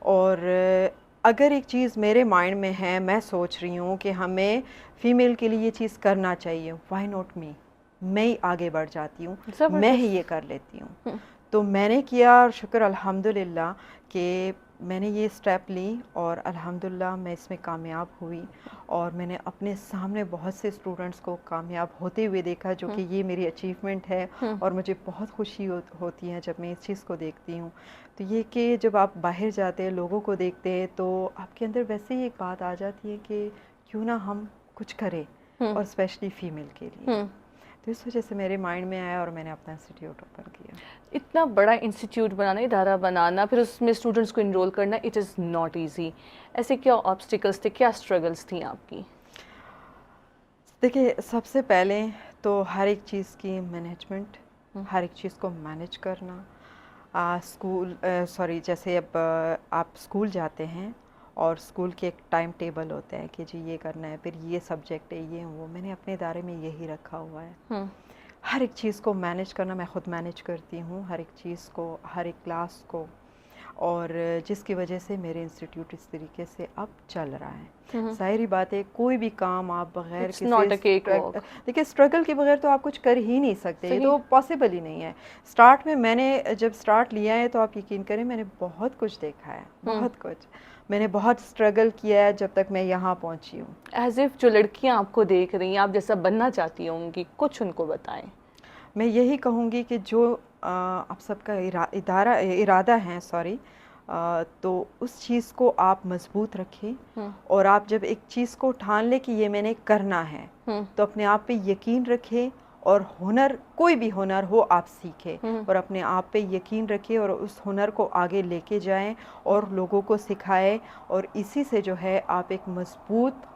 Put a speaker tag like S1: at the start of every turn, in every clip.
S1: اور اگر ایک چیز میرے مائنڈ میں ہے، میں سوچ رہی ہوں کہ ہمیں فیمیل کے لیے یہ چیز کرنا چاہیے، وائی ناٹ می، میں ہی آگے بڑھ جاتی ہوں، میں ہی یہ کر لیتی ہوں. تو میں نے کیا اور شکر الحمدللہ کہ میں نے یہ اسٹیپ لی اور الحمدللہ میں اس میں کامیاب ہوئی. اور میں نے اپنے سامنے بہت سے اسٹوڈنٹس کو کامیاب ہوتے ہوئے دیکھا، جو کہ یہ میری اچیومنٹ ہے اور مجھے بہت خوشی ہوتی ہے جب میں اس چیز کو دیکھتی ہوں. تو یہ کہ جب آپ باہر جاتے ہیں، لوگوں کو دیکھتے ہیں، تو آپ کے اندر ویسے ہی ایک بات آ جاتی ہے کہ کیوں نہ ہم کچھ کریں، اور اسپیشلی فیمیل کے لیے. تو اس وجہ سے میرے مائنڈ میں آیا اور میں نے اپنا انسٹیٹیوٹ اوپن کیا.
S2: اتنا بڑا انسٹیٹیوٹ بنانا، ادارہ بنانا، پھر اس میں اسٹوڈنٹس کو انرول کرنا، اٹ از ناٹ ایزی. ایسے کیا آبسٹیکلس تھے، کیا اسٹرگلس تھیں آپ کی؟
S1: دیکھیے، سب سے پہلے تو ہر ایک چیز کی مینجمنٹ، ہر ایک چیز کو مینج کرنا. جیسے اب آپ اسکول جاتے ہیں اور اسکول کے ایک ٹائم ٹیبل ہوتا ہے کہ جی یہ کرنا ہے، پھر یہ سبجیکٹ ہے، یہ وہ. میں نے اپنے ادارے میں یہی رکھا ہوا ہے. ہر ایک چیز کو مینج کرنا، میں خود مینج کرتی ہوں، ہر ایک چیز کو، ہر ایک کلاس کو. اور جس کی وجہ سے میرے انسٹیٹیوٹ اس طریقے سے اب چل رہا ہے. ظاہری بات ہے، کوئی بھی کام آپ بغیر دیکھیے اسٹرگل کے بغیر تو آپ کچھ کر ہی نہیں سکتے، یہ تو پاسبل ہی نہیں ہے. اسٹارٹ میں نے جب اسٹارٹ لیا ہے تو آپ یقین کریں میں نے بہت کچھ دیکھا ہے، بہت کچھ. میں نے بہت اسٹرگل کیا ہے جب تک میں یہاں پہنچی ہوں.
S2: ایز اف جو لڑکیاں آپ کو دیکھ رہی ہیں، آپ جیسا بننا چاہتی ہوں گی، کچھ ان کو بتائیں.
S1: میں یہی کہوں گی کہ جو آپ سب کا ارادہ ہے، تو اس چیز کو آپ مضبوط رکھیں. اور آپ جب ایک چیز کو ٹھان لیں کہ یہ میں نے کرنا ہے، تو اپنے آپ پہ یقین رکھیں. اور ہنر، کوئی بھی ہنر ہو، آپ سیکھیں اور اپنے آپ پہ یقین رکھیں اور اس ہنر کو آگے لے کے جائیں اور لوگوں کو سکھائیں. اور اسی سے جو ہے آپ ایک مضبوط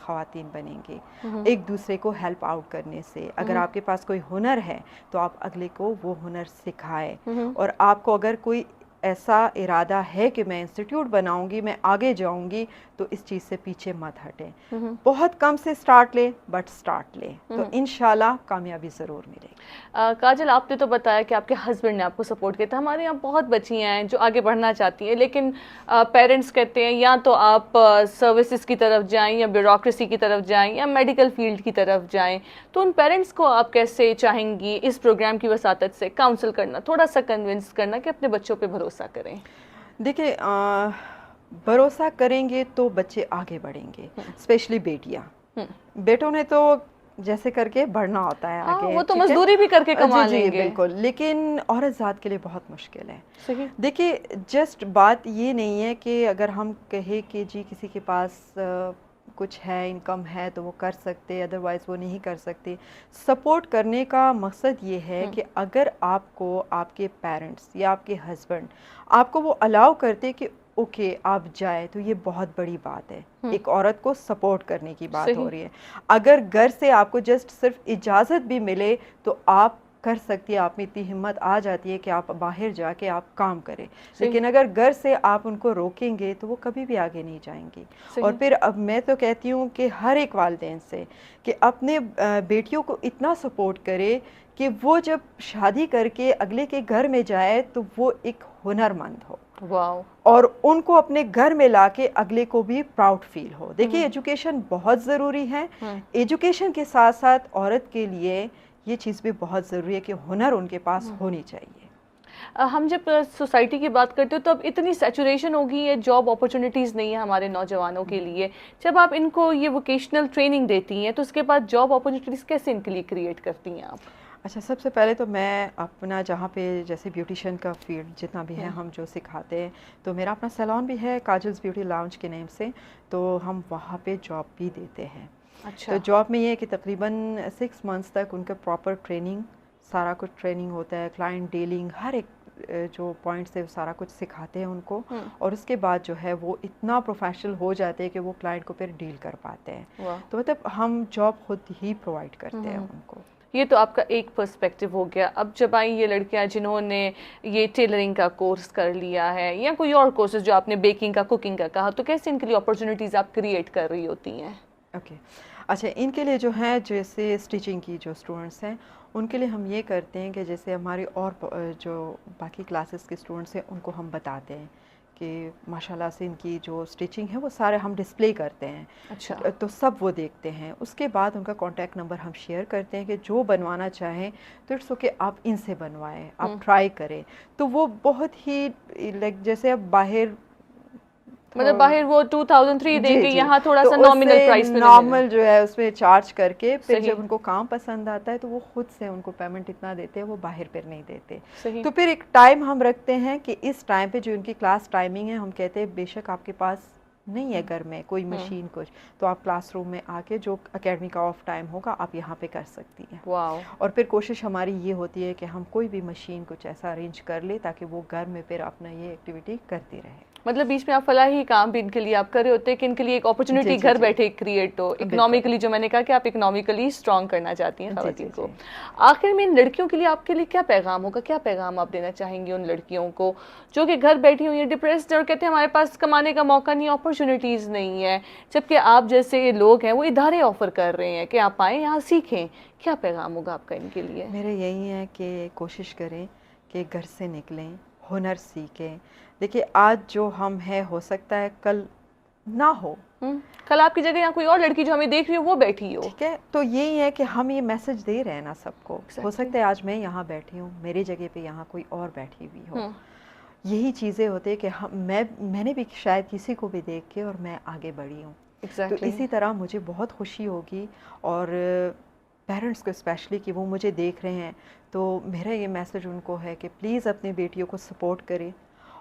S1: خواتین بنیں گے، ایک دوسرے کو ہیلپ آؤٹ کرنے سے. اگر آپ کے پاس کوئی ہنر ہے تو آپ اگلے کو وہ ہنر سکھائیں. اور آپ کو اگر کوئی ایسا ارادہ ہے کہ میں انسٹیٹیوٹ بناؤں گی، میں آگے جاؤں گی، تو اس چیز سے پیچھے مت ہٹیں. بہت کم سے سٹارٹ لیں، بٹ سٹارٹ لیں، تو انشاءاللہ کامیابی ضرور ملے گی.
S2: کاجل، آپ نے تو بتایا کہ آپ کے ہسبینڈ نے آپ کو سپورٹ کیا تھا. ہمارے یہاں بہت بچیاں ہیں جو آگے بڑھنا چاہتی ہیں، لیکن پیرنٹس کہتے ہیں یا تو آپ سروسز کی طرف جائیں، یا بیوروکریسی کی طرف جائیں، یا میڈیکل فیلڈ کی طرف جائیں. تو ان پیرنٹس کو آپ کیسے چاہیں گی اس پروگرام کی وساطت سے کاؤنسل کرنا، تھوڑا سا کنونس کرنا کہ اپنے بچوں پہ بھروسہ کریں؟
S1: دیکھیں، بھروسہ کریں گے تو بچے آگے بڑھیں گے، اسپیشلی بیٹیاں. بیٹوں نے تو جیسے کر کے بڑھنا ہوتا ہے آگے،
S2: وہ تو مزدوری بھی کر کے کما لیں گے.
S1: جی بالکل. لیکن عورت ذات کے لیے بہت مشکل ہے.
S2: صحیح.
S1: دیکھیے، جسٹ بات یہ نہیں ہے کہ اگر ہم کہیں کہ جی کسی کے پاس کچھ ہے، انکم ہے، تو وہ کر سکتے، ادروائز وہ نہیں کر سکتے. سپورٹ کرنے کا مقصد یہ ہے کہ اگر آپ کو آپ کے پیرنٹس یا آپ کے ہسبینڈ آپ کو وہ الاؤ کرتے کہ اوکے آپ جائے، تو یہ بہت بڑی بات ہے. ایک عورت کو سپورٹ کرنے کی بات ہو رہی ہے. اگر گھر سے آپ کو جسٹ صرف اجازت بھی ملے تو آپ کر سکتی ہے، آپ میں اتنی ہمت آ جاتی ہے کہ آپ باہر جا کے آپ کام کریں. لیکن اگر گھر سے آپ ان کو روکیں گے تو وہ کبھی بھی آگے نہیں جائیں گی. اور پھر اب میں تو کہتی ہوں کہ ہر ایک والدین سے کہ اپنے بیٹیوں کو اتنا سپورٹ کرے کہ وہ جب شادی کر کے اگلے کے گھر میں جائے تو وہ ایک ہنر مند ہو.
S2: واو.
S1: اور ان کو اپنے گھر میں لا کے اگلے کو بھی پراؤڈ فیل ہو. دیکھیے، ایجوکیشن بہت ضروری ہے. ایجوکیشن کے ساتھ ساتھ عورت کے لیے یہ چیز بھی بہت ضروری ہے کہ ہنر ان کے پاس ہونی چاہیے.
S2: ہم جب سوسائٹی کی بات کرتے ہو تو اب اتنی سیچوریشن ہو گئی ہے، جاب اپرچونیٹیز نہیں ہے ہمارے نوجوانوں کے لیے. جب آپ ان کو یہ ووکیشنل ٹریننگ دیتی ہیں تو اس کے بعد جاب اپرچونیٹیز کیسے ان کے لیے کریٹ کرتی ہیں آپ؟
S1: اچھا، سب سے پہلے تو میں اپنا جہاں پہ جیسے بیوٹیشین کا فیلڈ جتنا بھی ہے ہم جو سکھاتے ہیں، تو میرا اپنا سیلون بھی ہے کاجلز بیوٹی لاؤنج کے نیم سے، تو ہم وہاں پہ جاب بھی دیتے ہیں.
S2: اچھا.
S1: تو جاب میں یہ ہے کہ تقریباً 6 months تک ان کا پراپر ٹریننگ، سارا کچھ ٹریننگ ہوتا ہے، کلائنٹ ڈیلنگ، ہر ایک جو پوائنٹس ہے سارا کچھ سکھاتے ہیں ان کو. اور اس کے بعد جو ہے وہ اتنا پروفیشنل ہو جاتے ہیں کہ وہ کلائنٹ کو پھر ڈیل کر پاتے ہیں. تو مطلب ہم جاب خود ہی پرووائڈ کرتے ہیں ان کو.
S2: یہ تو آپ کا ایک پرسپیکٹیو ہو گیا. اب جب آئیں یہ لڑکیاں جنہوں نے یہ ٹیلرنگ کا کورس کر لیا ہے یا کوئی اور کورسز جو آپ نے بیکنگ کا، کوکنگ کا کہا، تو کیسے ان کے لیے اپرچونیٹیز آپ کریٹ کر رہی ہوتی ہیں؟
S1: اوکے، اچھا، ان کے لیے جو ہے جیسے اسٹیچنگ کی جو اسٹوڈنٹس ہیں ان کے لیے ہم یہ کرتے ہیں کہ جیسے ہمارے اور جو باقی کلاسز کے اسٹوڈنٹس ہیں ان کو ہم بتاتے ہیں کہ ماشاءاللہ سے ان کی جو اسٹیچنگ ہے وہ سارے ہم ڈسپلے کرتے ہیں.
S2: اچھا.
S1: تو سب وہ دیکھتے ہیں. اس کے بعد ان کا کانٹیکٹ نمبر ہم شیئر کرتے ہیں کہ جو بنوانا چاہیں تو اٹس اوکے آپ ان سے بنوائیں, آپ ٹرائی کریں. تو وہ بہت ہی لائک جیسے اب باہر
S2: مطلب باہر وہ 2003 دے کے یہاں تھوڑا
S1: تو
S2: سا
S1: اس
S2: نامنل
S1: سے
S2: پرائس پہ
S1: نارمل جو ہے اس میں چارج کر کے پھر
S2: صحیح.
S1: جب ان کو کام پسند آتا ہے تو وہ خود سے ان کو پیمنٹ اتنا دیتے ہیں, وہ باہر پھر نہیں دیتے.
S2: صحیح.
S1: تو پھر ایک ٹائم ہم رکھتے ہیں کہ اس ٹائم پہ جو ان کی کلاس ٹائمنگ ہے ہم کہتے ہیں بے شک آپ کے پاس نہیں ہے گھر میں کوئی مشین کچھ تو آپ کلاس روم میں آ کے جو اکیڈمی کا آف ٹائم ہوگا آپ یہاں پہ کر سکتی ہیں.
S2: واو.
S1: اور پھر کوشش ہماری یہ ہوتی ہے کہ ہم کوئی بھی مشین کچھ ایسا ارینج کر لیں تاکہ وہ گھر میں پھر اپنا یہ ایکٹیویٹی کرتی رہے.
S2: مطلب بیچ میں آپ فلاحی کام بھی ان کے لیے آپ کر رہے ہوتے ہیں کہ ان کے لیے ایک اپرچونیٹی گھر بیٹھے کریٹ ہو. اکنامکلی جو میں نے کہا کہ آپ اکنامکلی اسٹرانگ کرنا چاہتی ہیں خواتین کو. آخر میں ان لڑکیوں کے لیے آپ کے لیے کیا پیغام ہوگا, کیا پیغام آپ دینا چاہیں گے ان لڑکیوں کو جو کہ گھر بیٹھی ہوئی ہیں ڈپریسڈ اور کہتے ہیں ہمارے پاس کمانے کا موقع نہیں, اپرچونیٹیز نہیں ہے, جبکہ آپ جیسے لوگ ہیں وہ ادارے آفر کر رہے ہیں کہ آپ آئیں یہاں سیکھیں. کیا پیغام ہوگا آپ کا ان کے لیے؟
S1: میرا یہی ہے کہ کوشش کریں کہ گھر سے نکلیں, ہنر سیکھیں. دیکھیے آج جو ہم ہیں ہو سکتا ہے کل نہ ہو,
S2: کل آپ کی جگہ یا کوئی اور لڑکی جو ہمیں دیکھ رہی ہو وہ بیٹھی ہو.
S1: ٹھیک ہے, تو یہی ہے کہ ہم یہ میسج دے رہے ہیں نا سب کو. ہو سکتا ہے آج میں یہاں بیٹھی ہوں, میری جگہ پہ یہاں کوئی اور بیٹھی ہوئی ہو. یہی چیزیں ہوتی ہیں کہ میں نے بھی شاید کسی کو بھی دیکھ کے اور میں آگے بڑھی ہوں. تو اسی طرح مجھے بہت خوشی ہوگی اور پیرنٹس کو اسپیشلی کہ وہ مجھے دیکھ رہے ہیں, تو میرا یہ میسج ان کو ہے کہ پلیز اپنی بیٹیوں کو سپورٹ کریں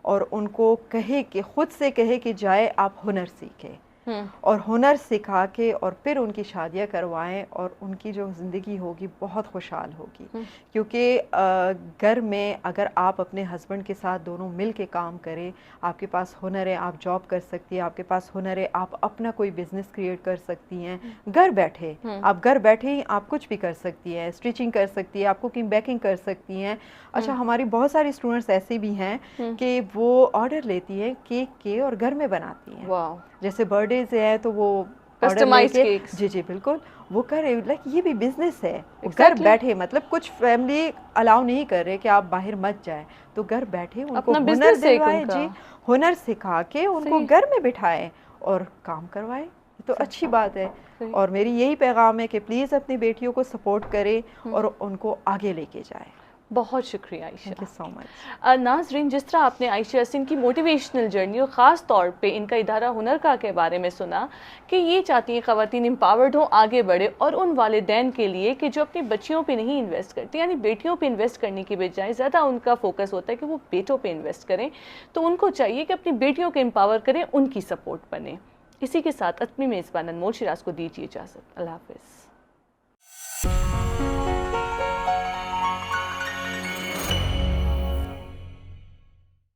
S1: اور ان کو کہے کہ خود سے کہے کہ جائے آپ ہنر سیکھیں اور ہنر سکھا کے اور پھر ان کی شادیاں کروائیں اور ان کی جو زندگی ہوگی بہت خوشحال ہوگی. کیونکہ گھر میں اگر آپ اپنے ہسبینڈ کے ساتھ دونوں مل کے کام کریں, آپ کے پاس ہنر ہے, آپ جاب کر سکتی ہیں, آپ کے پاس ہنر ہے, آپ اپنا کوئی بزنس کریٹ کر سکتی ہیں گھر بیٹھے. آپ گھر بیٹھے ہی آپ کچھ بھی کر سکتی ہیں, اسٹیچنگ کر سکتی ہیں, آپ کوکنگ بیکنگ کر سکتی ہیں. اچھا ہماری بہت ساری اسٹوڈنٹس ایسے بھی ہیں کہ وہ آرڈر لیتی ہیں کیک کے اور گھر میں بناتی ہیں. جیسے برتھ ڈیز ہیں تو وہ آرڈر لے کے جی بالکل وہ کرے, لائک یہ بھی بزنس ہے. گھر بیٹھے مطلب کچھ فیملی الاؤ نہیں کر رہے کہ آپ باہر مت جائیں, تو گھر بیٹھے ان کو ہنر دلوائے, جی ہنر سکھا کے ان کو گھر میں بٹھائے اور کام کروائے. تو اچھی بات ہے. اور میری یہی پیغام ہے کہ پلیز اپنی بیٹیوں کو سپورٹ کرے اور ان کو آگے لے کے جائے.
S2: بہت شکریہ عائشہ.
S1: تھینک یو سو مچ.
S2: ناظرین, جس طرح آپ نے عائشہ یاسین کی موٹیویشنل جرنی اور خاص طور پہ ان کا ادارہ ہنر کا کے بارے میں سنا کہ یہ چاہتی ہیں خواتین امپاورڈ ہوں, آگے بڑھے, اور ان والدین کے لیے کہ جو اپنی بچیوں پہ نہیں انویسٹ کرتے, یعنی بیٹیوں پہ انویسٹ کرنے کی بجائے زیادہ ان کا فوکس ہوتا ہے کہ وہ بیٹوں پہ انویسٹ کریں, تو ان کو چاہیے کہ اپنی بیٹیوں کو امپاور کریں, ان کی سپورٹ بنیں. اسی کے ساتھ اپنی میزبان انمول شیراز کو دیجیے اجازت. اللہ حافظ.